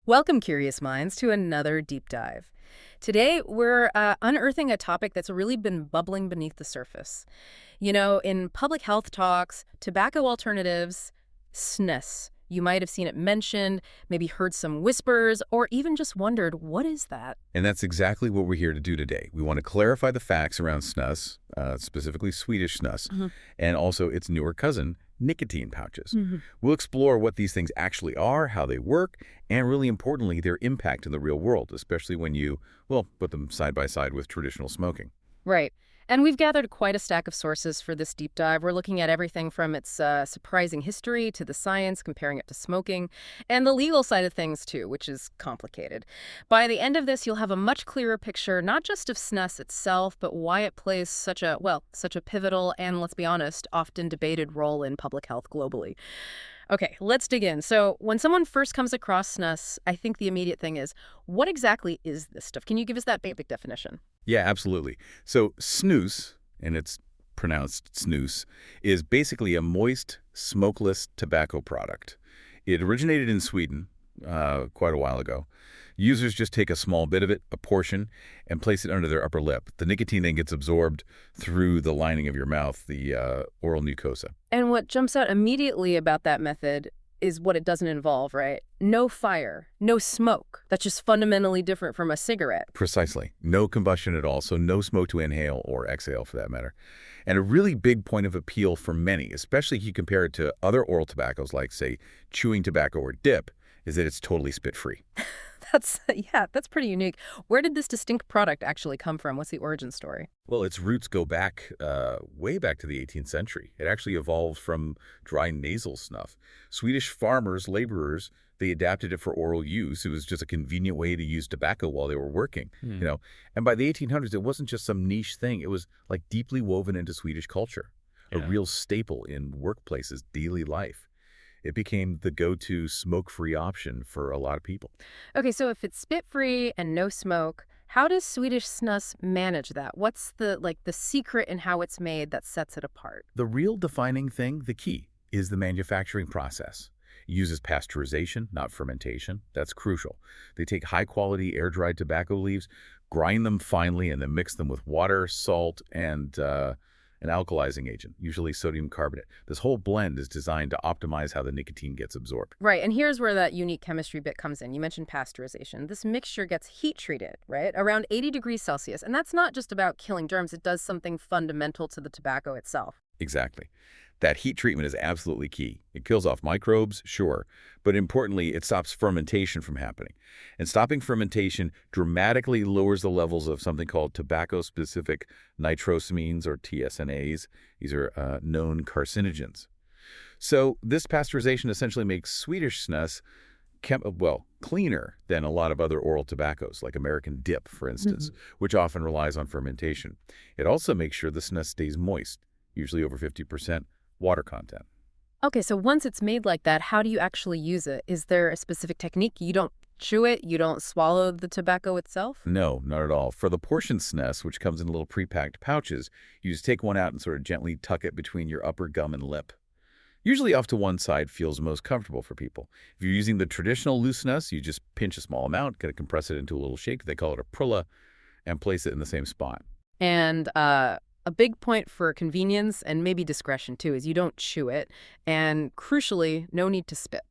Welcome, curious minds, to another deep dive. Today, we're unearthing a topic that's really been bubbling beneath the surface. In public health talks, tobacco alternatives, Snus. You might have seen it mentioned, maybe heard some whispers, or even just wondered, what is that? And that's exactly what we're here to do today. We want to clarify the facts around snus, specifically Swedish snus, and also its newer cousin, nicotine pouches. Mhm. We'll explore what these things actually are, how they work, and really importantly, their impact in the real world, especially when you, well, put them side by side with traditional smoking. Right. And we've gathered quite a stack of sources for this deep dive. We're looking at everything from its surprising history to the science, comparing it to smoking, and the legal side of things, too, which is complicated. By the end of this, you'll have a much clearer picture, not just of SNUS itself, but why it plays such a pivotal and, let's be honest, often debated role in public health globally. Okay, let's dig in. So when someone first comes across SNUS, I think the immediate thing is, what exactly is this stuff? Can you give us that basic definition? Yeah, absolutely. So snus, and it's pronounced snus, is basically a moist, smokeless tobacco product. It originated in Sweden quite a while ago. Users just take a small bit of it, a portion, and place it under their upper lip. The nicotine then gets absorbed through the lining of your mouth, the oral mucosa. And what jumps out immediately about that method is what it doesn't involve, right? No fire, no smoke. That's just fundamentally different from a cigarette. Precisely. No combustion at all, so no smoke to inhale or exhale for that matter. And a really big point of appeal for many, especially if you compare it to other oral tobaccos like, say, chewing tobacco or dip, is that it's totally spit-free. That's pretty unique. Where did this distinct product actually come from? What's the origin story? Well, its roots go back, way back to the 18th century. It actually evolved from dry nasal snuff. Swedish farmers, laborers, they adapted it for oral use. It was just a convenient way to use tobacco while they were working, you know. And by the 1800s, it wasn't just some niche thing. It was like deeply woven into Swedish culture, a real staple in workplaces, daily life. It became the go-to smoke-free option for a lot of people. Okay, so if it's spit-free and no smoke, how does Swedish snus manage that? What's the secret in how it's made that sets it apart? The real defining thing, the key, is the manufacturing process. It uses pasteurization, not fermentation. That's crucial. They take high-quality air-dried tobacco leaves, grind them finely, and then mix them with water, salt, and an alkalizing agent, usually sodium carbonate. This whole blend is designed to optimize how the nicotine gets absorbed. Right, and here's where that unique chemistry bit comes in. You mentioned pasteurization. This mixture gets heat treated, right, around 80 degrees Celsius. And that's not just about killing germs. It does something fundamental to the tobacco itself. Exactly. That heat treatment is absolutely key. It kills off microbes, sure, but importantly, it stops fermentation from happening. And stopping fermentation dramatically lowers the levels of something called tobacco-specific nitrosamines, or TSNAs. These are known carcinogens. So this pasteurization essentially makes Swedish snus cleaner than a lot of other oral tobaccos, like American dip, for instance, which often relies on fermentation. It also makes sure the snus stays moist, usually over 50% water content. Okay, so once it's made like that, how do you actually use it? Is there a specific technique? You don't chew it? You don't swallow the tobacco itself? No, not at all. For the portion snus, which comes in little pre-packed pouches, you just take one out and sort of gently tuck it between your upper gum and lip. Usually off to one side feels most comfortable for people. If you're using the traditional loose snus, you just pinch a small amount, kind of compress it into a little shake, they call it a prilla, and place it in the same spot. And a big point for convenience and maybe discretion, too, is you don't chew it. And crucially, no need to spit.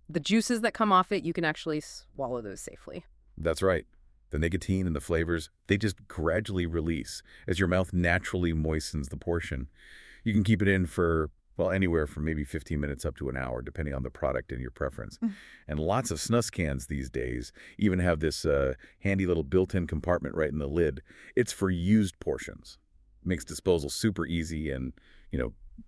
The juices that come off it, you can actually swallow those safely. That's right. The nicotine and the flavors, they just gradually release as your mouth naturally moistens the portion. You can keep it in for, well, anywhere from maybe 15 minutes up to an hour, depending on the product and your preference. And lots of snus cans these days even have this handy little built-in compartment right in the lid. It's for used portions. Makes disposal super easy and,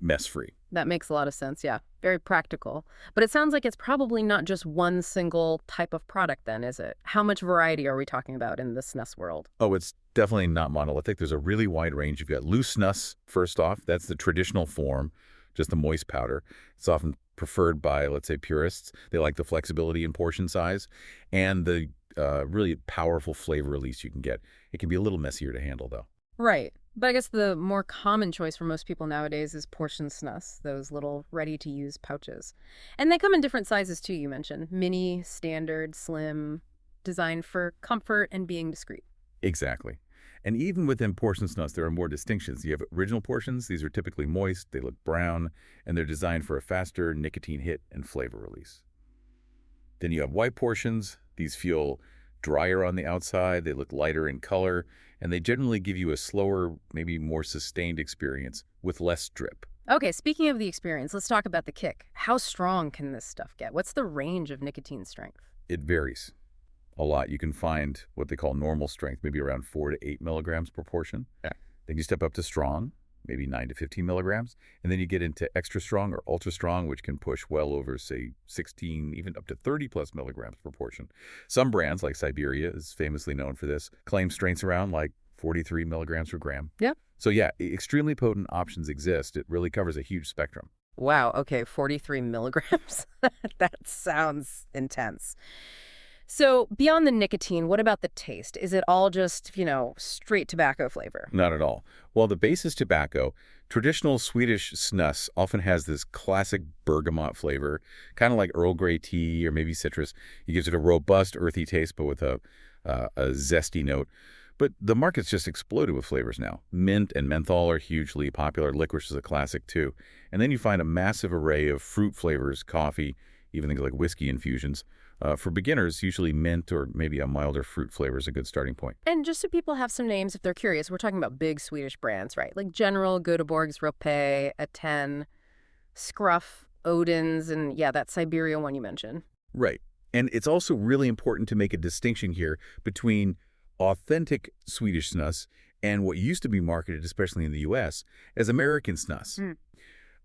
mess-free. That makes a lot of sense, yeah. Very practical. But it sounds like it's probably not just one single type of product then, is it? How much variety are we talking about in the snus world? Oh, it's definitely not monolithic. There's a really wide range. You've got loose snus, first off. That's the traditional form, just the moist powder. It's often preferred by, let's say, purists. They like the flexibility in portion size and the really powerful flavor release you can get. It can be a little messier to handle, though. Right. But I guess the more common choice for most people nowadays is portion snus, those little ready-to-use pouches. And they come in different sizes too, you mentioned. Mini, standard, slim, designed for comfort and being discreet. Exactly. And even within portion snuffs, there are more distinctions. You have original portions. These are typically moist, they look brown, and they're designed for a faster nicotine hit and flavor release. Then you have white portions. These feel drier on the outside, they look lighter in color, and they generally give you a slower, maybe more sustained experience with less drip. Okay, speaking of the experience, let's talk about the kick. How strong can this stuff get? What's the range of nicotine strength? It varies a lot. You can find what they call normal strength, maybe around 4 to 8 milligrams per portion. Yeah. Then you step up to strong, maybe 9 to 15 milligrams. And then you get into extra strong or ultra strong, which can push well over, say, 16, even up to 30 plus milligrams per portion. Some brands, like Siberia, is famously known for this, claim strengths around like 43 milligrams per gram. Yeah. So yeah, extremely potent options exist. It really covers a huge spectrum. Wow, okay, 43 milligrams. That sounds intense. So beyond the nicotine, what about the taste? Is it all just, straight tobacco flavor? Not at all. While the base is tobacco, traditional Swedish snus often has this classic bergamot flavor, kind of like Earl Grey tea or maybe citrus. It gives it a robust, earthy taste, but with a zesty note. But the market's just exploded with flavors now. Mint and menthol are hugely popular. Licorice is a classic, too. And then you find a massive array of fruit flavors, coffee, even things like whiskey infusions. For beginners, usually mint or maybe a milder fruit flavor is a good starting point. And just so people have some names if they're curious, we're talking about big Swedish brands, right? Like General, Göteborgs Rapé, A10, Scruff, Odin's, and yeah, that Siberia one you mentioned. Right. And it's also really important to make a distinction here between authentic Swedish snus and what used to be marketed, especially in the U.S., as American snus. Mm.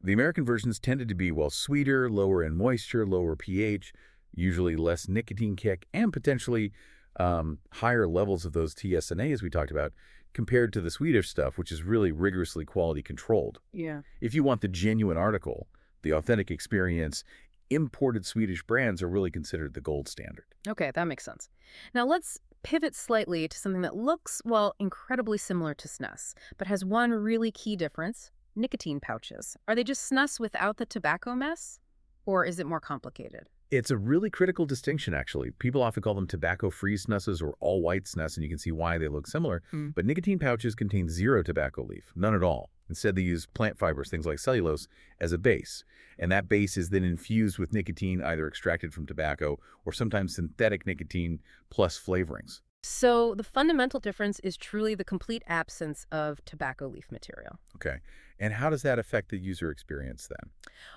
The American versions tended to be, well, sweeter, lower in moisture, lower pH, usually less nicotine kick, and potentially higher levels of those TSNA, as we talked about, compared to the Swedish stuff, which is really rigorously quality controlled. Yeah. If you want the genuine article, the authentic experience, imported Swedish brands are really considered the gold standard. Okay, that makes sense. Now let's pivot slightly to something that looks, well, incredibly similar to snus, but has one really key difference: nicotine pouches. Are they just snus without the tobacco mess? Or is it more complicated? It's a really critical distinction, actually. People often call them tobacco-free snusses or all-white snus, and you can see why they look similar. Mm. But nicotine pouches contain zero tobacco leaf, none at all. Instead, they use plant fibers, things like cellulose, as a base. And that base is then infused with nicotine, either extracted from tobacco or sometimes synthetic nicotine plus flavorings. So the fundamental difference is truly the complete absence of tobacco leaf material. Okay. And how does that affect the user experience then?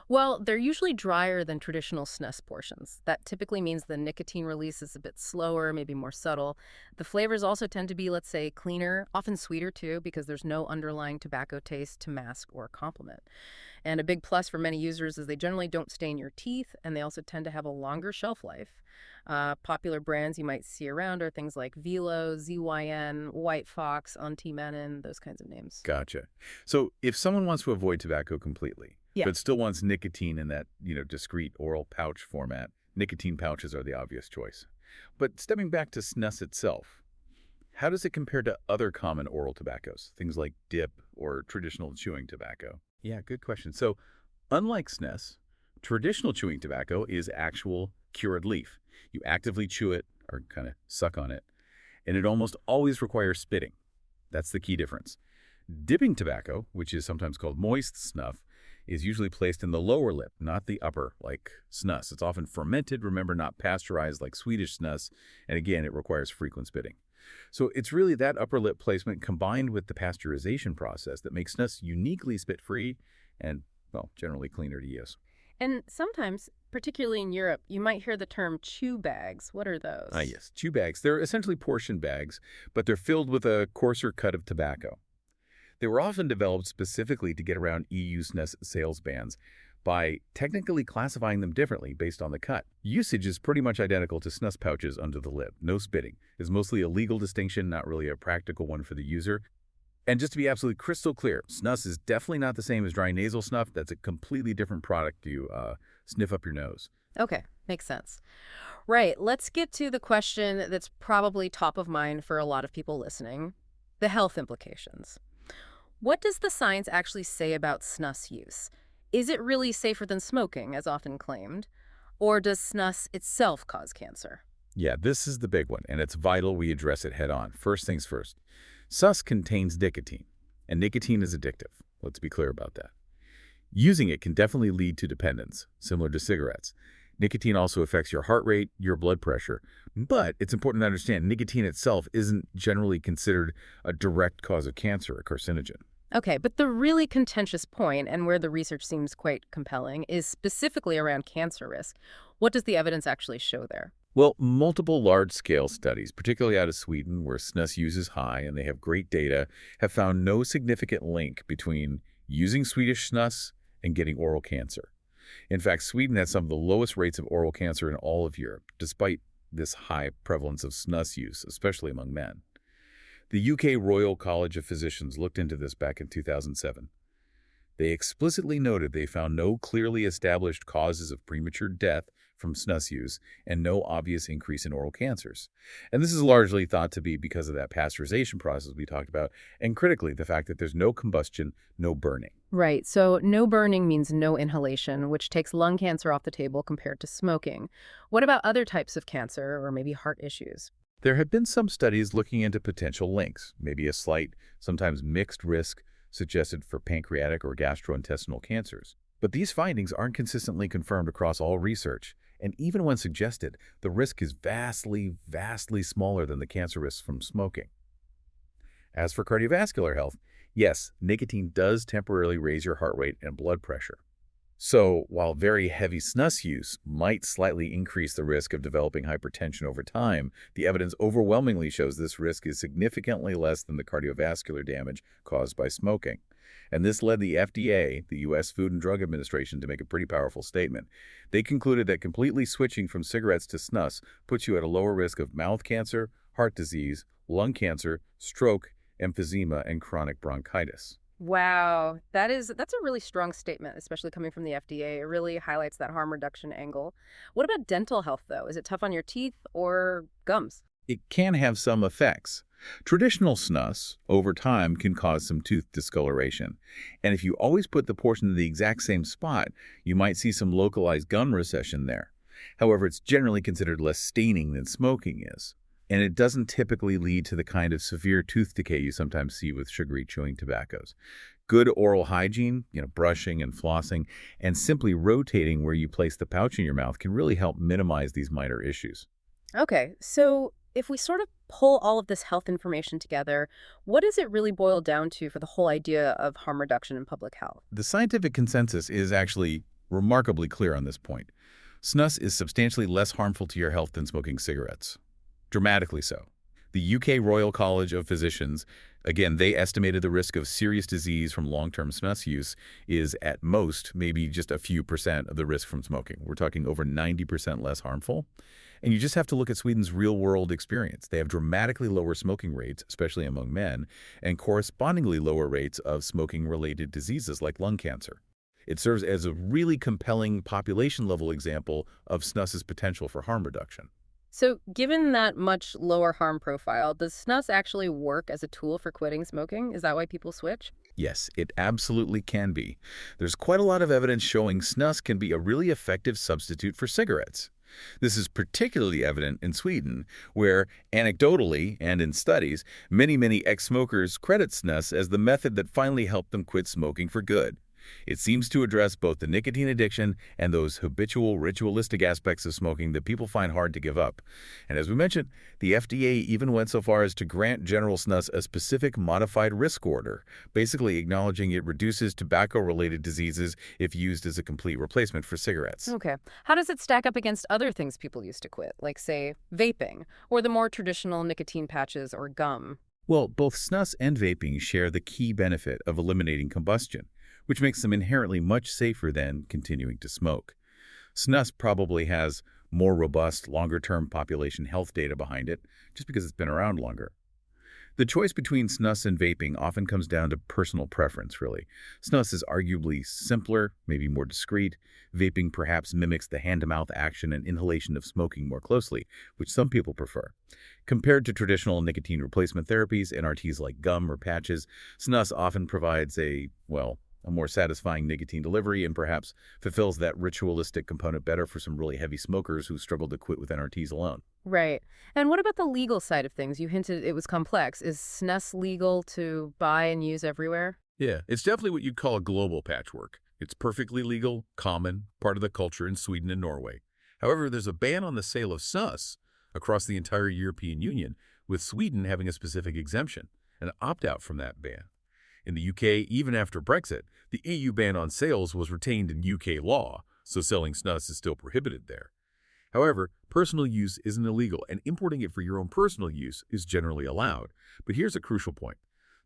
Well, they're usually drier than traditional snus portions. That typically means the nicotine release is a bit slower, maybe more subtle. The flavors also tend to be, let's say, cleaner, often sweeter too, because there's no underlying tobacco taste to mask or complement. And a big plus for many users is they generally don't stain your teeth, and they also tend to have a longer shelf life. Popular brands you might see around are things like Velo, ZYN, White Fox, Antimanin, those kinds of names. Gotcha. So if someone wants to avoid tobacco completely, Yeah. but still wants nicotine in that, discrete oral pouch format, nicotine pouches are the obvious choice. But stepping back to snus itself, how does it compare to other common oral tobaccos, things like dip or traditional chewing tobacco? Yeah, good question. So unlike snus, traditional chewing tobacco is actual cured leaf. You actively chew it or kind of suck on it, and it almost always requires spitting. That's the key difference. Dipping tobacco, which is sometimes called moist snuff, is usually placed in the lower lip, not the upper, like snus. It's often fermented, remember, not pasteurized like Swedish snus, and again, it requires frequent spitting. So it's really that upper lip placement combined with the pasteurization process that makes snus uniquely spit-free and, well, generally cleaner to use. And sometimes, particularly in Europe, you might hear the term chew bags. What are those? Ah, yes, chew bags. They're essentially portion bags, but they're filled with a coarser cut of tobacco. They were often developed specifically to get around EU snus sales bans by technically classifying them differently based on the cut. Usage is pretty much identical to snus pouches under the lip. No spitting. It's mostly a legal distinction, not really a practical one for the user. And just to be absolutely crystal clear, snus is definitely not the same as dry nasal snuff. That's a completely different product to sniff up your nose. Okay, makes sense. Right, let's get to the question that's probably top of mind for a lot of people listening: the health implications. What does the science actually say about snus use? Is it really safer than smoking, as often claimed? Or does snus itself cause cancer? Yeah, this is the big one, and it's vital we address it head on. First things first, sus contains nicotine, and nicotine is addictive. Let's be clear about that. Using it can definitely lead to dependence, similar to cigarettes. Nicotine also affects your heart rate, your blood pressure. But it's important to understand nicotine itself isn't generally considered a direct cause of cancer or carcinogen. Okay, but the really contentious point, and where the research seems quite compelling, is specifically around cancer risk. What does the evidence actually show there? Well, multiple large-scale studies, particularly out of Sweden, where snus use is high and they have great data, have found no significant link between using Swedish snus and getting oral cancer. In fact, Sweden has some of the lowest rates of oral cancer in all of Europe, despite this high prevalence of snus use, especially among men. The UK Royal College of Physicians looked into this back in 2007. They explicitly noted they found no clearly established causes of premature death from snus use and no obvious increase in oral cancers. And this is largely thought to be because of that pasteurization process we talked about, and critically, the fact that there's no combustion, no burning. Right, so no burning means no inhalation, which takes lung cancer off the table compared to smoking. What about other types of cancer or maybe heart issues? There have been some studies looking into potential links, maybe a slight, sometimes mixed risk suggested for pancreatic or gastrointestinal cancers. But these findings aren't consistently confirmed across all research, and even when suggested, the risk is vastly, vastly smaller than the cancer risks from smoking. As for cardiovascular health, yes, nicotine does temporarily raise your heart rate and blood pressure. So, while very heavy snus use might slightly increase the risk of developing hypertension over time, the evidence overwhelmingly shows this risk is significantly less than the cardiovascular damage caused by smoking. And this led the FDA, the U.S. Food and Drug Administration, to make a pretty powerful statement. They concluded that completely switching from cigarettes to snus puts you at a lower risk of mouth cancer, heart disease, lung cancer, stroke, emphysema, and chronic bronchitis. Wow, that's a really strong statement, especially coming from the FDA. It really highlights that harm reduction angle. What about dental health, though? Is it tough on your teeth or gums? It can have some effects. Traditional snus, over time, can cause some tooth discoloration. And if you always put the portion in the exact same spot, you might see some localized gum recession there. However, it's generally considered less staining than smoking is. And it doesn't typically lead to the kind of severe tooth decay you sometimes see with sugary chewing tobaccos. Good oral hygiene, brushing and flossing, and simply rotating where you place the pouch in your mouth can really help minimize these minor issues. Okay, so if we sort of pull all of this health information together, what does it really boil down to for the whole idea of harm reduction in public health? The scientific consensus is actually remarkably clear on this point. Snus is substantially less harmful to your health than smoking cigarettes. Dramatically so. The UK Royal College of Physicians, again, they estimated the risk of serious disease from long-term snus use is at most maybe just a few percent of the risk from smoking. We're talking over 90% less harmful. And you just have to look at Sweden's real-world experience. They have dramatically lower smoking rates, especially among men, and correspondingly lower rates of smoking-related diseases like lung cancer. It serves as a really compelling population-level example of snus's potential for harm reduction. So, given that much lower harm profile, does snus actually work as a tool for quitting smoking? Is that why people switch? Yes, it absolutely can be. There's quite a lot of evidence showing snus can be a really effective substitute for cigarettes. This is particularly evident in Sweden, where, anecdotally and in studies, many ex-smokers credit snus as the method that finally helped them quit smoking for good. It seems to address both the nicotine addiction and those habitual, ritualistic aspects of smoking that people find hard to give up. And as we mentioned, the FDA even went so far as to grant General Snus a specific modified risk order, basically acknowledging it reduces tobacco-related diseases if used as a complete replacement for cigarettes. Okay. How does it stack up against other things people used to quit, like, say, vaping, or the more traditional nicotine patches or gum? Well, both snus and vaping share the key benefit of eliminating combustion, which makes them inherently much safer than continuing to smoke. Snus probably has more robust, longer-term population health data behind it, just because it's been around longer. The choice between snus and vaping often comes down to personal preference, really. Snus is arguably simpler, maybe more discreet. Vaping perhaps mimics the hand-to-mouth action and inhalation of smoking more closely, which some people prefer. Compared to traditional nicotine replacement therapies, NRTs like gum or patches, snus often provides a more satisfying nicotine delivery and perhaps fulfills that ritualistic component better for some really heavy smokers who struggle to quit with NRTs alone. Right. And what about the legal side of things? You hinted it was complex. Is snus legal to buy and use everywhere? Yeah, it's definitely what you'd call a global patchwork. It's perfectly legal, common, part of the culture in Sweden and Norway. However, there's a ban on the sale of snus across the entire European Union, with Sweden having a specific exemption, an opt-out from that ban. In the UK, even after Brexit, the EU ban on sales was retained in UK law, so selling snus is still prohibited there. However, personal use isn't illegal, and importing it for your own personal use is generally allowed. But here's a crucial point.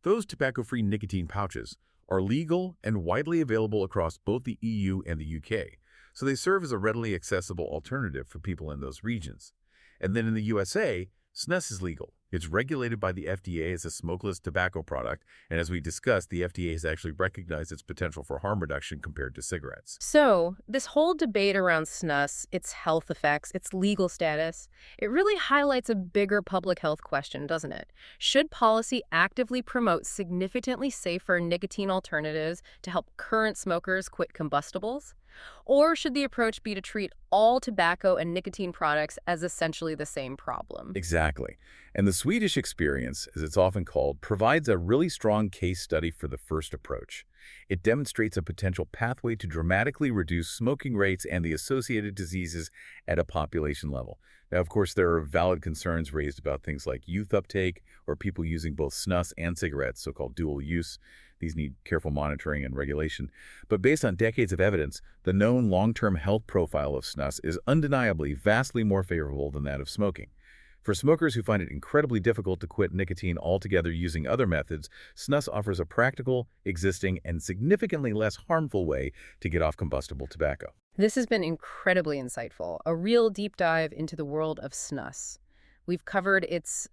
Those tobacco-free nicotine pouches are legal and widely available across both the EU and the UK, so they serve as a readily accessible alternative for people in those regions. And then in the USA, snus is legal. It's regulated by the FDA as a smokeless tobacco product, and as we discussed, the FDA has actually recognized its potential for harm reduction compared to cigarettes. So, this whole debate around snus, its health effects, its legal status, it really highlights a bigger public health question, doesn't it? Should policy actively promote significantly safer nicotine alternatives to help current smokers quit combustibles? Or should the approach be to treat all tobacco and nicotine products as essentially the same problem? Exactly. And the Swedish experience, as it's often called, provides a really strong case study for the first approach. It demonstrates a potential pathway to dramatically reduce smoking rates and the associated diseases at a population level. Now, of course, there are valid concerns raised about things like youth uptake or people using both snus and cigarettes, so-called dual use. These need careful monitoring and regulation. But based on decades of evidence, the known long-term health profile of snus is undeniably vastly more favorable than that of smoking. For smokers who find it incredibly difficult to quit nicotine altogether using other methods, snus offers a practical, existing, and significantly less harmful way to get off combustible tobacco. This has been incredibly insightful, a real deep dive into the world of snus. We've covered its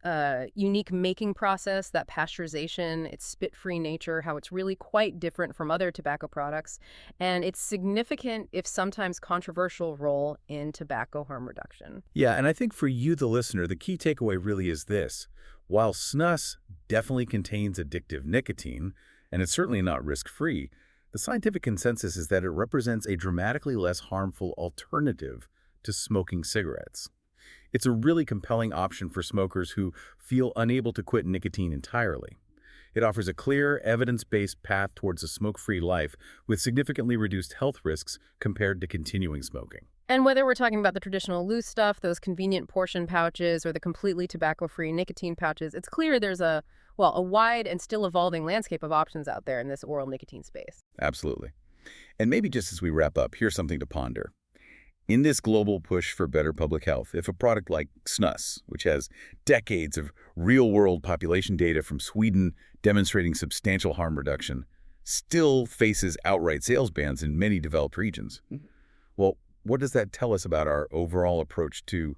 unique making process, that pasteurization, its spit-free nature, how it's really quite different from other tobacco products, and its significant, if sometimes controversial, role in tobacco harm reduction. Yeah, and I think for you, the listener, the key takeaway really is this. While snus definitely contains addictive nicotine, and it's certainly not risk-free, the scientific consensus is that it represents a dramatically less harmful alternative to smoking cigarettes. It's a really compelling option for smokers who feel unable to quit nicotine entirely. It offers a clear, evidence-based path towards a smoke-free life with significantly reduced health risks compared to continuing smoking. And whether we're talking about the traditional loose stuff, those convenient portion pouches, or the completely tobacco-free nicotine pouches, it's clear there's a wide and still evolving landscape of options out there in this oral nicotine space. Absolutely. And maybe just as we wrap up, here's something to ponder. In this global push for better public health, if a product like snus, which has decades of real-world population data from Sweden demonstrating substantial harm reduction, still faces outright sales bans in many developed regions, well, what does that tell us about our overall approach to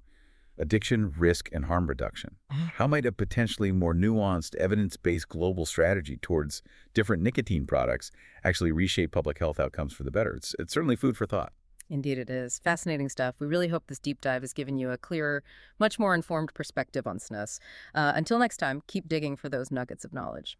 addiction, risk, and harm reduction? How might a potentially more nuanced, evidence-based global strategy towards different nicotine products actually reshape public health outcomes for the better? It's certainly food for thought. Indeed it is. Fascinating stuff. We really hope this deep dive has given you a clearer, much more informed perspective on snus. Until next time, keep digging for those nuggets of knowledge.